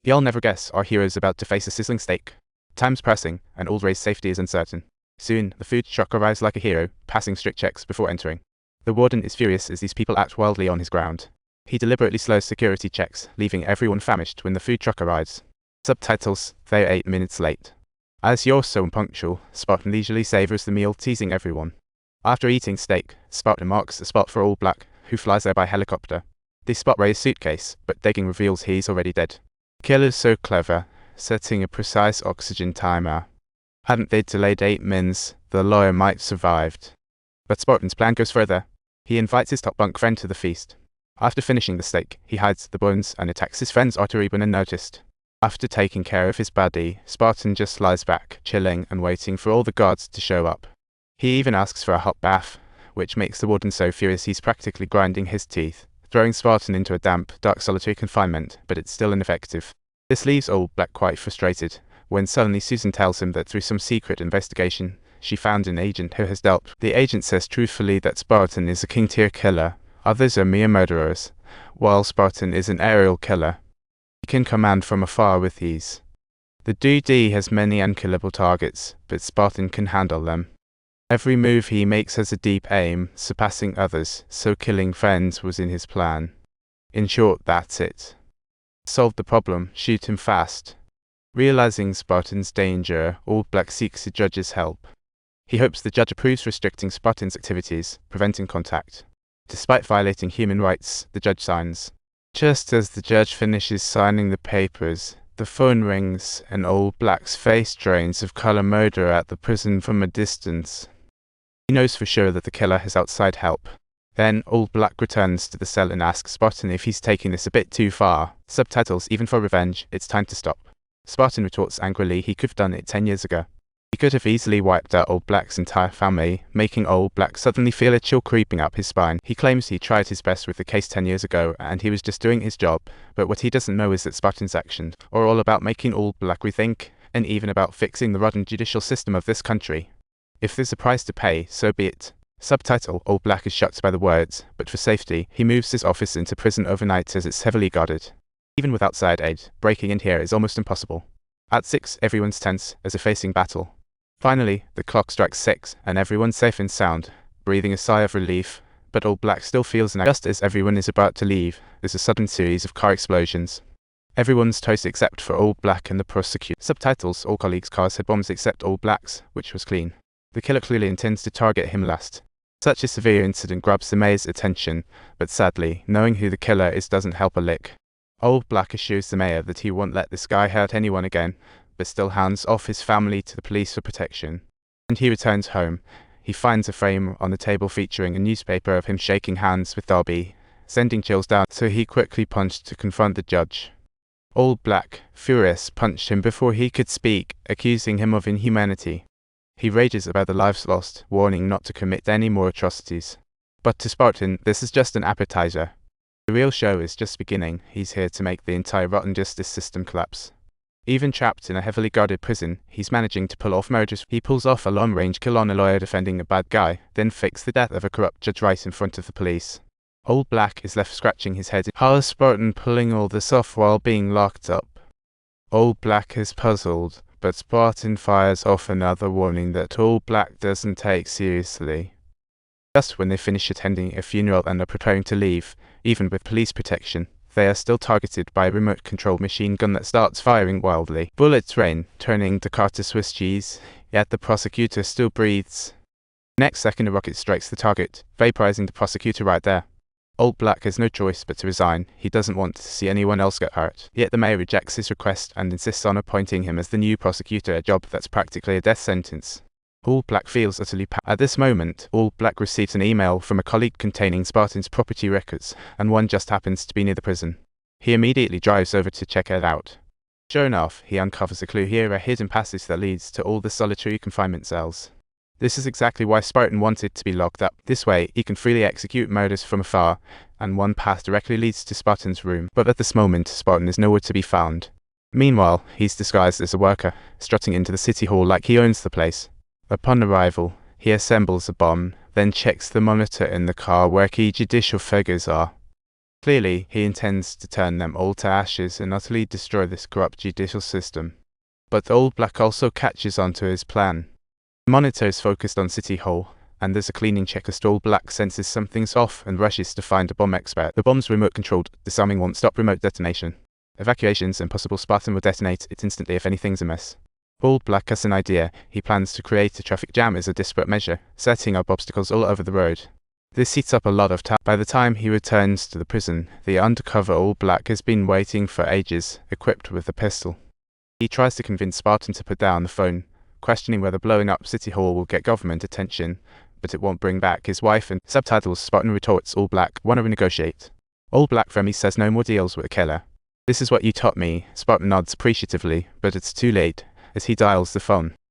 You'll never guess our hero is about to face a sizzling steak. Time's pressing, and Aldrey's safety is uncertain. Soon, the food truck arrives like a hero, passing strict checks before entering. The warden is furious as these people act wildly on his ground. He deliberately slows security checks, leaving everyone famished when the food truck arrives. Subtitles: they're 8 minutes late. As you're so unpunctual, Spartan leisurely savors the meal, teasing everyone. After eating steak, Spartan marks a spot for All Black, who flies there by helicopter. They spot Ray's suitcase, but digging reveals he's already dead. Killer's so clever, setting a precise oxygen timer. Hadn't they delayed 8 minutes, the lawyer might survived. But Spartan's plan goes further. He invites his top bunk friend to the feast. After finishing the steak, he hides the bones and attacks his friend's artery when unnoticed. After taking care of his body, Spartan just lies back, chilling and waiting for all the guards to show up. He even asks for a hot bath, which makes the warden so furious he's practically grinding his teeth, throwing Spartan into a damp, dark solitary confinement, but it's still ineffective. This leaves All Black quite frustrated, when suddenly Susan tells him that through some secret investigation, she found an agent who has dealt. The agent says truthfully that Spartan is a king-tier killer, others are mere murderers, while Spartan is an aerial killer. He can command from afar with ease. The dude has many unkillable targets, but Spartan can handle them. Every move he makes has a deep aim, surpassing others, so killing friends was in his plan. In short, that's it. Solve the problem, shoot him fast. Realizing Spartan's danger, All Black seeks the judge's help. He hopes the judge approves restricting Spartan's activities, preventing contact. Despite violating human rights, the judge signs. Just as the judge finishes signing the papers, the phone rings and All Black's face drains of color murder at the prison from a distance. He knows for sure that the killer has outside help. Then, All Black returns to the cell and asks Spartan if he's taking this a bit too far. Subtitles: even for revenge, it's time to stop. Spartan retorts angrily he could have done it 10 years ago. He could have easily wiped out All Black's entire family, making All Black suddenly feel a chill creeping up his spine. He claims he tried his best with the case 10 years ago and he was just doing his job, but what he doesn't know is that Spartan's actions are all about making All Black rethink, and even about fixing the rotten judicial system of this country. If there's a price to pay, so be it. Subtitle: All Black is shocked by the words, but for safety, he moves his office into prison overnight as it's heavily guarded. Even with outside aid, breaking in here is almost impossible. At 6, everyone's tense, as if facing battle. Finally, the clock strikes 6, and everyone's safe and sound, breathing a sigh of relief, but All Black still feels just as everyone is about to leave, there's a sudden series of car explosions. Everyone's toast except for All Black and the prosecutor. Subtitles: all colleagues' cars had bombs except All Black's, which was clean. The killer clearly intends to target him last. Such a severe incident grabs the mayor's attention, but sadly, knowing who the killer is doesn't help a lick. All Black assures the mayor that he won't let this guy hurt anyone again, but still hands off his family to the police for protection. And he returns home. He finds a frame on the table featuring a newspaper of him shaking hands with Darby, sending chills down, so he quickly punched to confront the judge. All Black, furious, punched him before he could speak, accusing him of inhumanity. He rages about the lives lost, warning not to commit any more atrocities. But to Spartan, this is just an appetizer. The real show is just beginning. He's here to make the entire rotten justice system collapse. Even trapped in a heavily guarded prison, he's managing to pull off murders. He pulls off a long-range kill on a lawyer defending a bad guy, then fakes the death of a corrupt judge right in front of the police. All Black is left scratching his head. How is Spartan pulling all this off while being locked up? All Black is puzzled, but Spartan fires off another warning that All Black doesn't take seriously. Just when they finish attending a funeral and are preparing to leave, even with police protection, they are still targeted by a remote-controlled machine gun that starts firing wildly. Bullets rain, turning the car to Swiss cheese, yet the prosecutor still breathes. Next second, a rocket strikes the target, vaporizing the prosecutor right there. All Black has no choice but to resign. He doesn't want to see anyone else get hurt. Yet the mayor rejects his request and insists on appointing him as the new prosecutor, a job that's practically a death sentence. All Black feels utterly At this moment, All Black receives an email from a colleague containing Spartan's property records, and one just happens to be near the prison. He immediately drives over to check it out. Sure enough, he uncovers a clue here, a hidden passage that leads to all the solitary confinement cells. This is exactly why Spartan wanted to be locked up. This way, he can freely execute murders from afar, and one path directly leads to Spartan's room. But at this moment, Spartan is nowhere to be found. Meanwhile, he's disguised as a worker, strutting into the city hall like he owns the place. Upon arrival, he assembles a bomb, then checks the monitor in the car where key judicial figures are. Clearly, he intends to turn them all to ashes and utterly destroy this corrupt judicial system. But All Black also catches on to his plan. The monitor is focused on City Hall, and there's a cleaning check as All Black senses something's off and rushes to find a bomb expert. The bomb's remote-controlled, disarming won't stop remote detonation. Evacuations impossible. Spartan will detonate it instantly if anything's amiss. All Black has an idea. He plans to create a traffic jam as a desperate measure, setting up obstacles all over the road. This eats up a lot of time. By the time he returns to the prison, the undercover All Black has been waiting for ages, equipped with a pistol. He tries to convince Spartan to put down the phone, questioning whether blowing up City Hall will get government attention, but it won't bring back his wife. And subtitles: Spartan retorts, All Black, wanna renegotiate? All Black Fremy says no more deals with a killer. This is what you taught me. Spartan nods appreciatively, but it's too late, as he dials the phone.